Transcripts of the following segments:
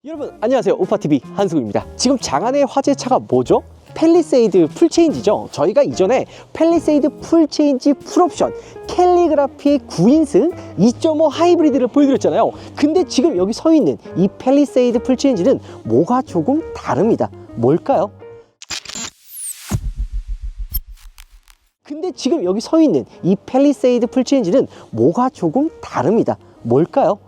여러분 안녕하세요, 오빠TV 한승우입니다. 지금 장안의 화제차가 뭐죠? 팰리세이드 풀체인지죠. 저희가 이전에 팰리세이드 풀체인지 풀옵션 캘리그라피 9인승 2.5 하이브리드를 보여드렸잖아요. 근데 지금 여기 서 있는 이 팰리세이드 풀체인지는 뭐가 조금 다릅니다. 뭘까요? 근데 지금 여기 서 있는 이 팰리세이드 풀체인지는 뭐가 조금 다릅니다. 뭘까요?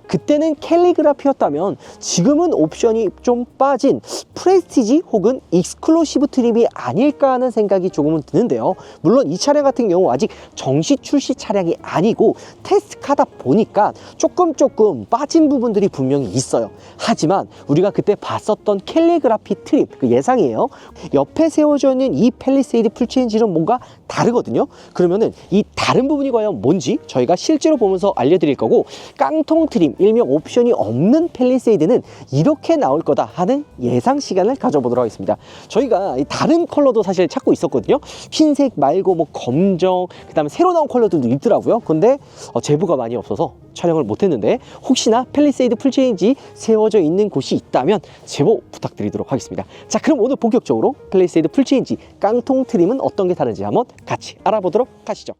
그때는 캘리그라피였다면 지금은 옵션이 좀 빠진 프레스티지 혹은 익스클루시브 트림이 아닐까 하는 생각이 조금은 드는데요. 물론 이 차량 같은 경우 아직 정식 출시 차량이 아니고 테스트카다 보니까 조금 빠진 부분들이 분명히 있어요. 하지만 우리가 그때 봤었던 캘리그라피 트림, 그 예상이에요. 옆에 세워져 있는 이 팰리세이드 풀체인지는 뭔가 다르거든요. 그러면은 이 다른 부분이 과연 뭔지 저희가 실제로 보면서 알려드릴 거고, 깡통 트림 일명 옵션이 없는 팰리세이드는 이렇게 나올 거다 하는 예상 시간을 가져보도록 하겠습니다. 저희가 다른 컬러도 사실 찾고 있었거든요. 흰색 말고 뭐 검정, 그 다음에 새로 나온 컬러들도 있더라고요. 근데 제보가 많이 없어서 촬영을 못했는데, 혹시나 팰리세이드 풀체인지 세워져 있는 곳이 있다면 제보 부탁드리도록 하겠습니다. 자, 그럼 오늘 본격적으로 팰리세이드 풀체인지 깡통 트림은 어떤 게 다른지 한번 같이 알아보도록 하시죠.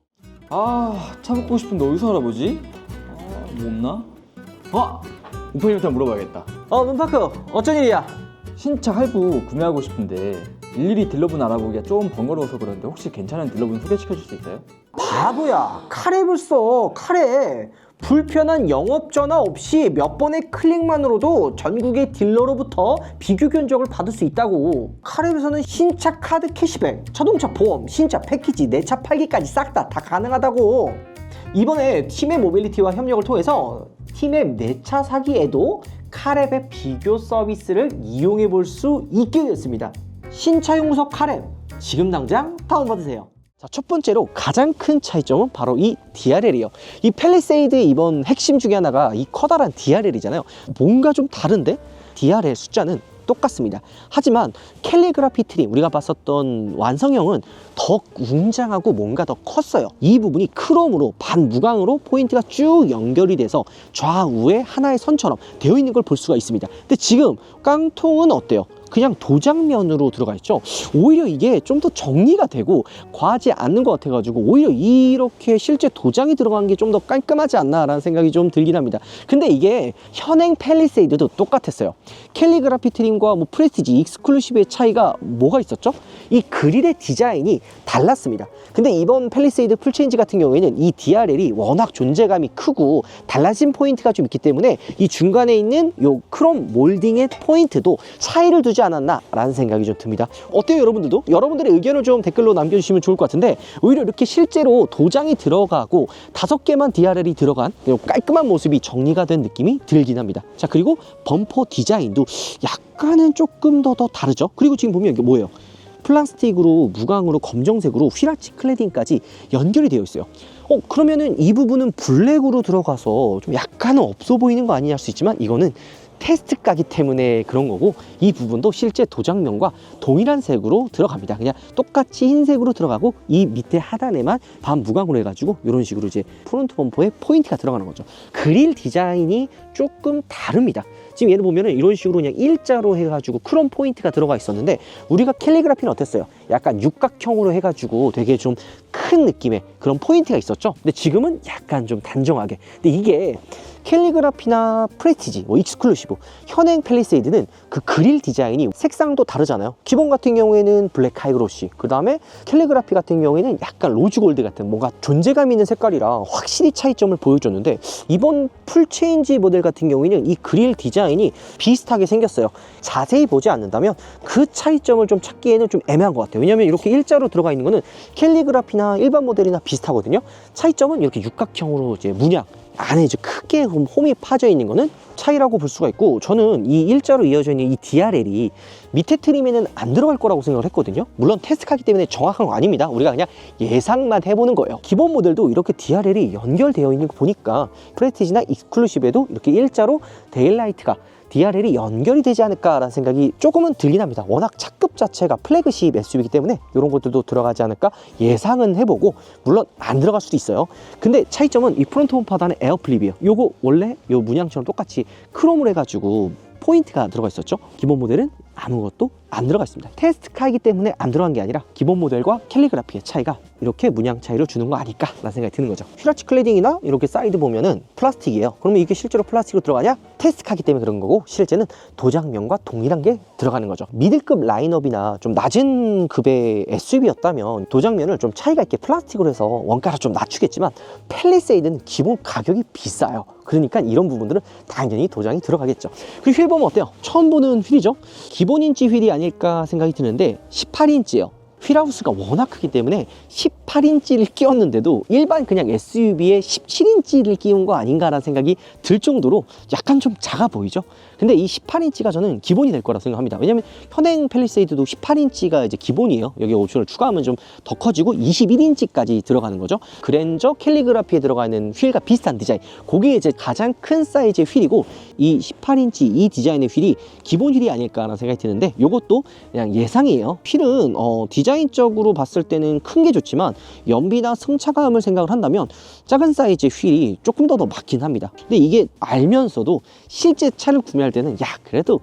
차 먹고 싶은데 어디서 알아보지? 뭐 없나? 오빠님한테 물어봐야겠다. 문파크 어쩐 일이야? 신차 할부 구매하고 싶은데 일일이 딜러분 알아보기가 좀 번거로워서 그런데 혹시 괜찮은 딜러분 소개시켜 줄 수 있어요? 바보야, 카랩을 써. 카랩 불편한 영업 전화 없이 몇 번의 클릭만으로도 전국의 딜러로부터 비교 견적을 받을 수 있다고. 카랩에서는 신차 카드 캐시백, 자동차 보험, 신차 패키지, 내 차 팔기까지 싹 다 가능하다고. 이번에 티맵 모빌리티와 협력을 통해서 티맵 내 차 사기에도 카랩의 비교 서비스를 이용해 볼 수 있게 됐습니다. 신차 용서 카랩, 지금 당장 다운받으세요. 자, 첫 번째로 가장 큰 차이점은 바로 이 DRL이에요. 이 팰리세이드의 이번 핵심 중에 하나가 이 커다란 DRL이잖아요. 뭔가 좀 다른데 DRL 숫자는 똑같습니다. 하지만 캘리그라피 트림, 우리가 봤었던 완성형은 더 웅장하고 뭔가 더 컸어요. 이 부분이 크롬으로 반무광으로 포인트가 쭉 연결이 돼서 좌우에 하나의 선처럼 되어 있는 걸 볼 수가 있습니다. 근데 지금 깡통은 어때요? 그냥 도장면으로 들어가 있죠. 오히려 이게 좀 더 정리가 되고 과하지 않는 것 같아가지고 오히려 이렇게 실제 도장이 들어간 게 좀 더 깔끔하지 않나 라는 생각이 좀 들긴 합니다. 근데 이게 현행 팰리세이드도 똑같았어요. 캘리그라피 트림과 뭐 프레스티지, 익스클루시브의 차이가 뭐가 있었죠? 이 그릴의 디자인이 달랐습니다. 근데 이번 팰리세이드 풀체인지 같은 경우에는 이 DRL이 워낙 존재감이 크고 달라진 포인트가 좀 있기 때문에 이 중간에 있는 요 크롬 몰딩의 포인트도 차이를 두지 않았나 라는 생각이 좀 듭니다. 어때요, 여러분들도? 여러분들의 의견을 좀 댓글로 남겨주시면 좋을 것 같은데, 오히려 이렇게 실제로 도장이 들어가고 5개만 DRL이 들어간 깔끔한 모습이 정리가 된 느낌이 들긴 합니다. 자, 그리고 범퍼 디자인도 약간은 조금 더 다르죠. 그리고 지금 보면 이게 뭐예요? 플라스틱으로 무광으로 검정색으로 휘라치 클레딩까지 연결이 되어 있어요. 그러면은 이 부분은 블랙으로 들어가서 좀 약간은 없어 보이는 거 아니냐 할 수 있지만, 이거는 테스트가기 때문에 그런 거고, 이 부분도 실제 도장면과 동일한 색으로 들어갑니다. 그냥 똑같이 흰색으로 들어가고 이 밑에 하단에만 반무광으로 해가지고 이런 식으로 이제 프론트 범퍼에 포인트가 들어가는 거죠. 그릴 디자인이 조금 다릅니다. 지금 얘를 보면은 이런 식으로 그냥 일자로 해가지고 크롬 포인트가 들어가 있었는데, 우리가 캘리그라피는 어땠어요? 약간 육각형으로 해가지고 되게 좀 큰 느낌의 그런 포인트가 있었죠. 근데 지금은 약간 좀 단정하게. 근데 이게 캘리그라피나 프레스티지, 뭐 익스클루시브, 현행 팰리세이드는 그 그릴 디자인이 색상도 다르잖아요. 기본 같은 경우에는 블랙 하이그로시, 그 다음에 캘리그라피 같은 경우에는 약간 로즈 골드 같은 뭔가 존재감 있는 색깔이라 확실히 차이점을 보여줬는데, 이번 풀체인지 모델 같은 경우에는 이 그릴 디자인이 비슷하게 생겼어요. 자세히 보지 않는다면 그 차이점을 좀 찾기에는 좀 애매한 것 같아요. 왜냐면 이렇게 일자로 들어가 있는 거는 캘리그라피나 일반 모델이나 비슷하거든요. 차이점은 이렇게 육각형으로 이제 문양 안에 이제 크게 홈이 파져 있는 거는 차이라고 볼 수가 있고, 저는 이 일자로 이어져 있는 이 DRL이 밑에 트림에는 안 들어갈 거라고 생각을 했거든요. 물론 테스트하기 때문에 정확한 거 아닙니다. 우리가 그냥 예상만 해보는 거예요. 기본 모델도 이렇게 DRL이 연결되어 있는 거 보니까 프레스티지나 익스클루시브에도 이렇게 일자로 데일라이트가 DRL이 연결이 되지 않을까라는 생각이 조금은 들긴 합니다. 워낙 차급 자체가 플래그십 SUV이기 때문에 이런 것들도 들어가지 않을까 예상은 해보고, 물론 안 들어갈 수도 있어요. 근데 차이점은 이 프론트 홈 하단의 에어플립이에요. 요거 원래 요 문양처럼 똑같이 크롬을 해가지고 포인트가 들어가 있었죠. 기본 모델은 아무것도 안 들어가 있습니다. 테스트카이기 때문에 안 들어간 게 아니라 기본 모델과 캘리그라피의 차이가 이렇게 문양 차이를 주는 거 아닐까 라는 생각이 드는 거죠. 휘라치 클래딩이나 이렇게 사이드 보면은 플라스틱이에요. 그러면 이게 실제로 플라스틱으로 들어가냐? 테스트카이기 때문에 그런 거고, 실제는 도장면과 동일한 게 들어가는 거죠. 미들급 라인업이나 좀 낮은 급의 SUV였다면 도장면을 좀 차이가 있게 플라스틱으로 해서 원가를 좀 낮추겠지만, 팰리세이드는 기본 가격이 비싸요. 그러니까 이런 부분들은 당연히 도장이 들어가겠죠. 그리고 휠 보면 어때요? 처음 보는 휠이죠. 기본 인치 휠이 아닐까 생각이 드는데 18인치예요. 휠하우스가 워낙 크기 때문에 18인치를 끼웠는데도 일반 그냥 SUV에 17인치를 끼운 거 아닌가라는 생각이 들 정도로 약간 좀 작아 보이죠. 근데 이 18인치가 저는 기본이 될 거라 생각합니다. 왜냐면 현행 팰리세이드도 18인치가 이제 기본이에요. 여기 옵션을 추가하면 좀 더 커지고 21인치까지 들어가는 거죠. 그랜저 캘리그라피에 들어가 있는 휠과 비슷한 디자인, 그게 이제 가장 큰 사이즈의 휠이고, 이 18인치 이 디자인의 휠이 기본 휠이 아닐까라는 생각이 드는데, 이것도 그냥 예상이에요. 휠은 디자인적으로 봤을 때는 큰 게 좋지만 연비나 승차감을 생각을 한다면 작은 사이즈의 휠이 조금 더 맞긴 합니다. 근데 이게 알면서도 실제 차를 구매할 때는, 야, 그래도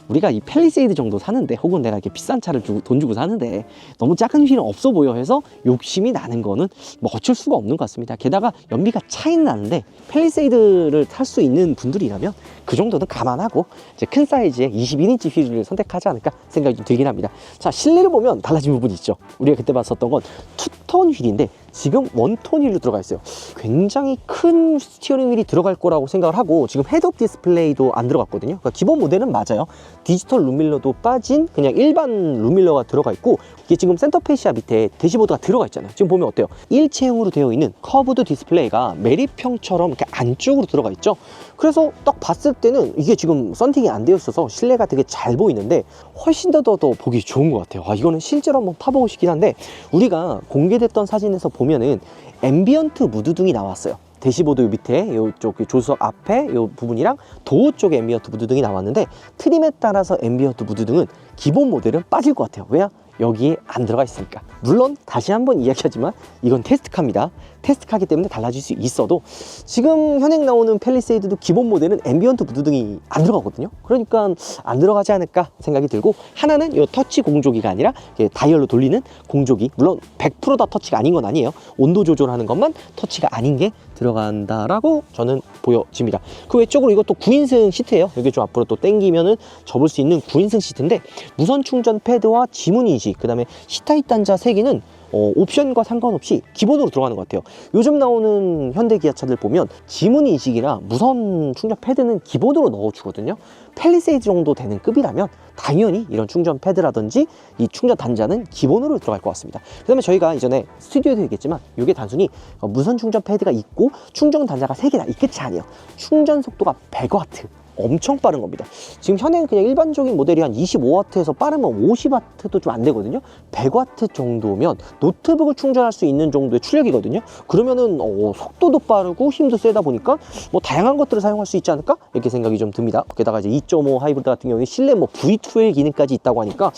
우리가 이 팰리세이드 정도 사는데, 혹은 내가 이렇게 비싼 차를 돈 주고 사는데 너무 작은 휠은 없어 보여 해서 욕심이 나는 거는 뭐 어쩔 수가 없는 것 같습니다. 게다가 연비가 차이는 나는데 팰리세이드를 탈 수 있는 분들이라면 그 정도는 감안하고 이제 큰 사이즈의 21인치 휠을 선택하지 않을까 생각이 좀 들긴 합니다. 자, 실내를 보면 달라진 부분이 있죠. 우리가 그때 봤었던 건 투톤 휠인데 지금 원톤 휠로 들어가 있어요. 굉장히 큰 스티어링 휠이 들어갈 거라고 생각을 하고, 지금 헤드업 디스플레이도 안 들어갔거든요. 그러니까 기본 모델은 맞아요. 디지털 룸밀러도 빠진 그냥 일반 룸밀러가 들어가 있고, 이게 지금 센터 페시아 밑에 대시보드가 들어가 있잖아요. 지금 보면 어때요? 일체형으로 되어 있는 커브드 디스플레이가 메리평처럼 이렇게 안쪽으로 들어가 있죠. 그래서 딱 봤을 때는 이게 지금 썬팅이 안 되어 있어서 실내가 되게 잘 보이는데 훨씬 더 보기 좋은 것 같아요. 이거는 실제로 한번 타보고 싶긴 한데, 우리가 공개됐던 사진에서 보면은 앰비언트 무드등이 나왔어요. 대시보드 밑에 이쪽 조수석 앞에 이 부분이랑 도어 쪽에 앰비언트 무드등이 나왔는데, 트림에 따라서 앰비언트 무드등은 기본 모델은 빠질 것 같아요. 왜야? 여기에 안 들어가 있으니까. 물론 다시 한번 이야기하지만 이건 테스트카입니다. 테스트카기 때문에 달라질 수 있어도, 지금 현행 나오는 팰리세이드도 기본 모델은 앰비언트 무드등이 안 들어가거든요. 그러니까 안 들어가지 않을까 생각이 들고, 하나는 이 터치 공조기가 아니라 다이얼로 돌리는 공조기, 물론 100%다 터치가 아닌 건 아니에요. 온도 조절하는 것만 터치가 아닌 게 들어간다라고 저는 보여집니다. 그 외적으로 이것도 9인승 시트예요. 여기 좀 앞으로 또 당기면은 접을 수 있는 9인승 시트인데, 무선 충전 패드와 지문 인식, 그 다음에 시타입 단자 3개는 옵션과 상관없이 기본으로 들어가는 것 같아요. 요즘 나오는 현대 기아차들 보면 지문 인식이나 무선 충전 패드는 기본으로 넣어주거든요. 팰리세이드 정도 되는 급이라면 당연히 이런 충전 패드라든지 이 충전 단자는 기본으로 들어갈 것 같습니다. 그 다음에 저희가 이전에 스튜디오에도 얘기했지만, 이게 단순히 무선 충전 패드가 있고 충전 단자가 3개다, 이 끝이 아니에요. 충전 속도가 100W, 엄청 빠른 겁니다. 지금 현행 그냥 일반적인 모델이 한 25W에서 빠르면 50W도 좀 안 되거든요. 100W 정도면 노트북을 충전할 수 있는 정도의 출력이거든요. 그러면은 속도도 빠르고 힘도 세다 보니까 뭐 다양한 것들을 사용할 수 있지 않을까? 이렇게 생각이 좀 듭니다. 게다가 이제 2.5 하이브리드 같은 경우에 실내 뭐 V2L 기능까지 있다고 하니까,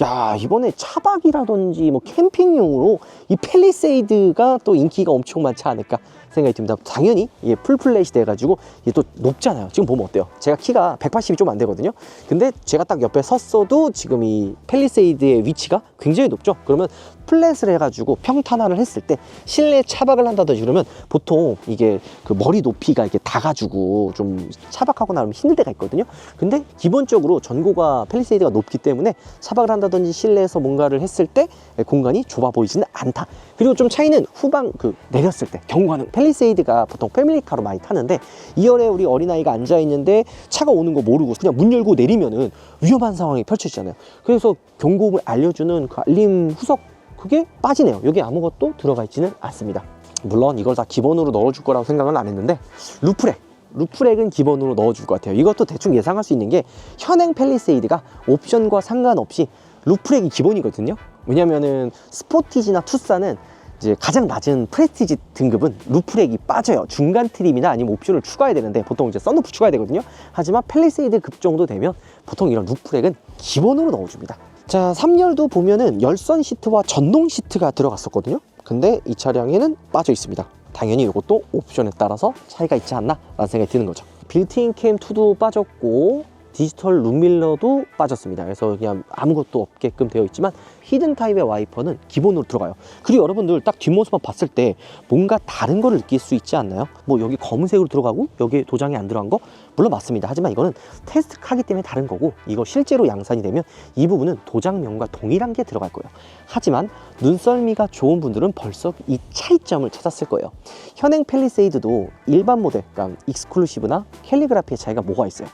야, 이번에 차박이라든지 뭐 캠핑용으로 이 팰리세이드가 또 인기가 엄청 많지 않을까 생각이 듭니다. 당연히 이게 풀플랫이 돼가지고 이게 또 높잖아요. 지금 보면 어때요? 제가 키가 180이 좀 안 되거든요. 근데 제가 딱 옆에 섰어도 지금 이 팰리세이드의 위치가 굉장히 높죠. 그러면 플랫을 해가지고 평탄화를 했을 때 실내 차박을 한다든지 그러면 보통 이게 그 머리 높이가 이렇게 닿아가지고 좀 차박하고 나면 힘들 때가 있거든요. 근데 기본적으로 전고가 팰리세이드가 높기 때문에 차박을 한다든지 실내에서 뭔가를 했을 때 공간이 좁아 보이지는 않다. 그리고 좀 차이는 후방 내렸을 때 경고하는, 팰리세이드가 보통 패밀리카로 많이 타는데 2열에 우리 어린아이가 앉아있는데 차가 오는 거 모르고 그냥 문 열고 내리면은 위험한 상황이 펼쳐지잖아요. 그래서 경고음을 알려주는 그 알림 후석, 그게 빠지네요. 여기 아무것도 들어가 있지는 않습니다. 물론 이걸 다 기본으로 넣어줄 거라고 생각은 안 했는데, 루프렉은 기본으로 넣어줄 것 같아요. 이것도 대충 예상할 수 있는 게, 현행 팰리세이드가 옵션과 상관없이 루프렉이 기본이거든요. 왜냐면은 스포티지나 투싼은 이제 가장 낮은 프레스티지 등급은 루프렉이 빠져요. 중간 트림이나 아니면 옵션을 추가해야 되는데 보통 이제 썬루프 추가해야 되거든요. 하지만 팰리세이드 급 정도 되면 보통 이런 루프렉은 기본으로 넣어줍니다. 자, 3열도 보면은 열선 시트와 전동 시트가 들어갔었거든요. 근데 이 차량에는 빠져 있습니다. 당연히 이것도 옵션에 따라서 차이가 있지 않나 라는 생각이 드는 거죠. 빌트인 캠 2도 빠졌고, 디지털 룸밀러도 빠졌습니다. 그래서 그냥 아무것도 없게끔 되어 있지만 히든 타입의 와이퍼는 기본으로 들어가요. 그리고 여러분들 딱 뒷모습만 봤을 때 뭔가 다른 걸 느낄 수 있지 않나요? 뭐 여기 검은색으로 들어가고 여기에 도장이 안 들어간 거 물론 맞습니다. 하지만 이거는 테스트 하기 때문에 다른 거고, 이거 실제로 양산이 되면 이 부분은 도장면과 동일한 게 들어갈 거예요. 하지만 눈썰미가 좋은 분들은 벌써 이 차이점을 찾았을 거예요. 현행 팰리세이드도 일반 모델, 그러니까 익스클루시브나 캘리그라피의 차이가 뭐가 있어요?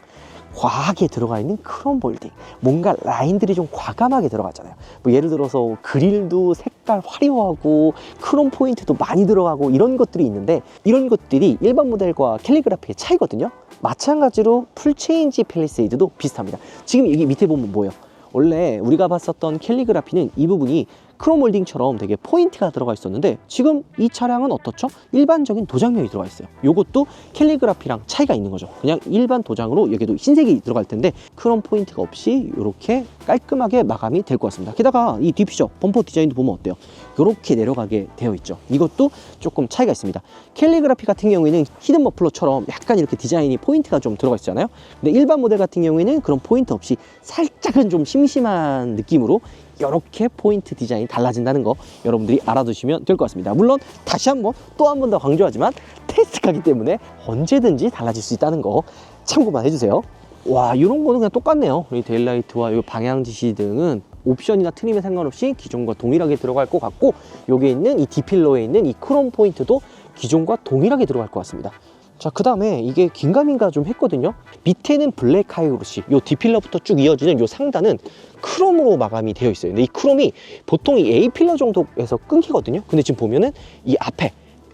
과하게 들어가 있는 크롬 볼딩, 뭔가 라인들이 좀 과감하게 들어갔잖아요. 뭐 예를 들어서 그릴도 색깔 화려하고 크롬 포인트도 많이 들어가고 이런 것들이 있는데, 이런 것들이 일반 모델과 캘리그라피의 차이거든요. 마찬가지로 풀체인지 팰리세이드도 비슷합니다. 지금 여기 밑에 보면 뭐예요? 원래 우리가 봤었던 캘리그라피는 이 부분이 크롬 몰딩처럼 되게 포인트가 들어가 있었는데, 지금 이 차량은 어떻죠? 일반적인 도장면이 들어가 있어요. 이것도 캘리그라피랑 차이가 있는 거죠. 그냥 일반 도장으로 여기도 흰색이 들어갈 텐데 크롬 포인트가 없이 이렇게 깔끔하게 마감이 될 것 같습니다. 게다가 이 디퓨저 범퍼 디자인도 보면 어때요? 이렇게 내려가게 되어 있죠. 이것도 조금 차이가 있습니다. 캘리그라피 같은 경우에는 히든 머플러처럼 약간 이렇게 디자인이 포인트가 좀 들어가 있잖아요. 근데 일반 모델 같은 경우에는 그런 포인트 없이 살짝은 좀 심심한 느낌으로 이렇게 포인트 디자인이 달라진다는 거 여러분들이 알아두시면 될 것 같습니다. 물론 다시 한번 또 한 번 더 강조하지만 테스트하기 때문에 언제든지 달라질 수 있다는 거 참고만 해주세요. 와, 이런 거는 그냥 똑같네요. 이 데일라이트와 이 방향 지시 등은 옵션이나 트림에 상관없이 기존과 동일하게 들어갈 것 같고, 여기에 있는 이 디필러에 있는 이 크롬 포인트도 기존과 동일하게 들어갈 것 같습니다. 자, 그 다음에 이게 긴가민가 좀 했거든요. 밑에는 블랙 하이그로시, 요 디필러부터 쭉 이어지는 요 상단은 크롬으로 마감이 되어 있어요. 근데 이 크롬이 보통 이 A필러 정도에서 끊기거든요. 근데 지금 보면은 이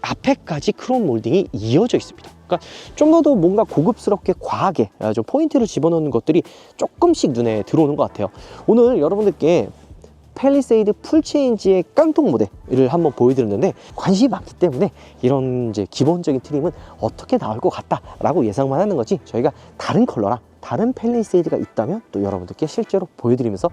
앞에까지 크롬 몰딩이 이어져 있습니다. 그러니까 좀 더 뭔가 고급스럽게 과하게 좀 포인트를 집어넣는 것들이 조금씩 눈에 들어오는 것 같아요. 오늘 여러분들께 팰리세이드 풀체인지의 깡통 모델을 한번 보여드렸는데, 관심이 많기 때문에 이런 이제 기본적인 트림은 어떻게 나올 것 같다라고 예상만 하는 거지, 저희가 다른 컬러랑 다른 팰리세이드가 있다면 또 여러분들께 실제로 보여드리면서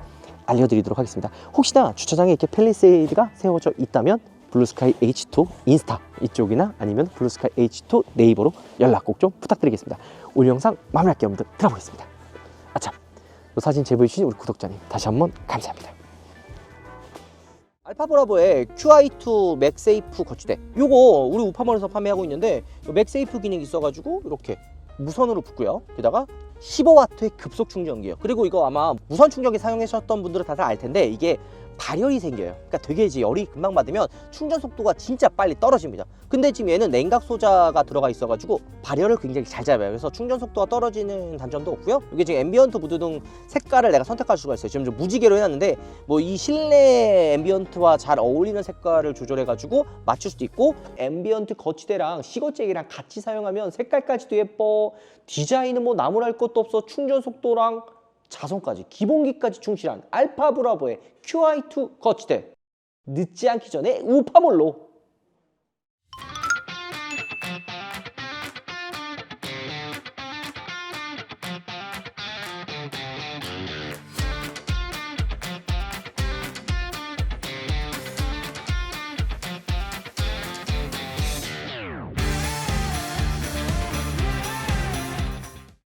알려드리도록 하겠습니다. 혹시나 주차장에 이렇게 팰리세이드가 세워져 있다면 블루스카이 H2 인스타 이쪽이나 아니면 블루스카이 H2 네이버로 연락 꼭 좀 부탁드리겠습니다. 오늘 영상 마무리할게요. 여러분들 들어보겠습니다. 아참, 이 사진 제보해주신 우리 구독자님 다시 한번 감사합니다. 알파브라보의 QI2 맥세이프 거치대, 요거 우리 우파몰에서 판매하고 있는데 맥세이프 기능이 있어가지고 이렇게 무선으로 붙고요. 게다가 15W의 급속 충전기예요. 그리고 이거 아마 무선 충전기 사용하셨던 분들은 다들 알 텐데 이게 발열이 생겨요. 그러니까 되게 이제 열이 금방 받으면 충전 속도가 진짜 빨리 떨어집니다. 근데 지금 얘는 냉각 소자가 들어가 있어가지고 발열을 굉장히 잘 잡아요. 그래서 충전 속도가 떨어지는 단점도 없고요. 이게 지금 앰비언트 무드 등 색깔을 내가 선택할 수가 있어요. 지금 좀 무지개로 해놨는데 뭐 이 실내 앰비언트와 잘 어울리는 색깔을 조절해가지고 맞출 수도 있고, 앰비언트 거치대랑 시거잭이랑 같이 사용하면 색깔까지도 예뻐. 디자인은 뭐 나무랄 것도 없어. 충전 속도랑 자성까지 기본기까지 충실한 알파브라보의 QI2 거치대, 늦지 않기 전에 우파몰로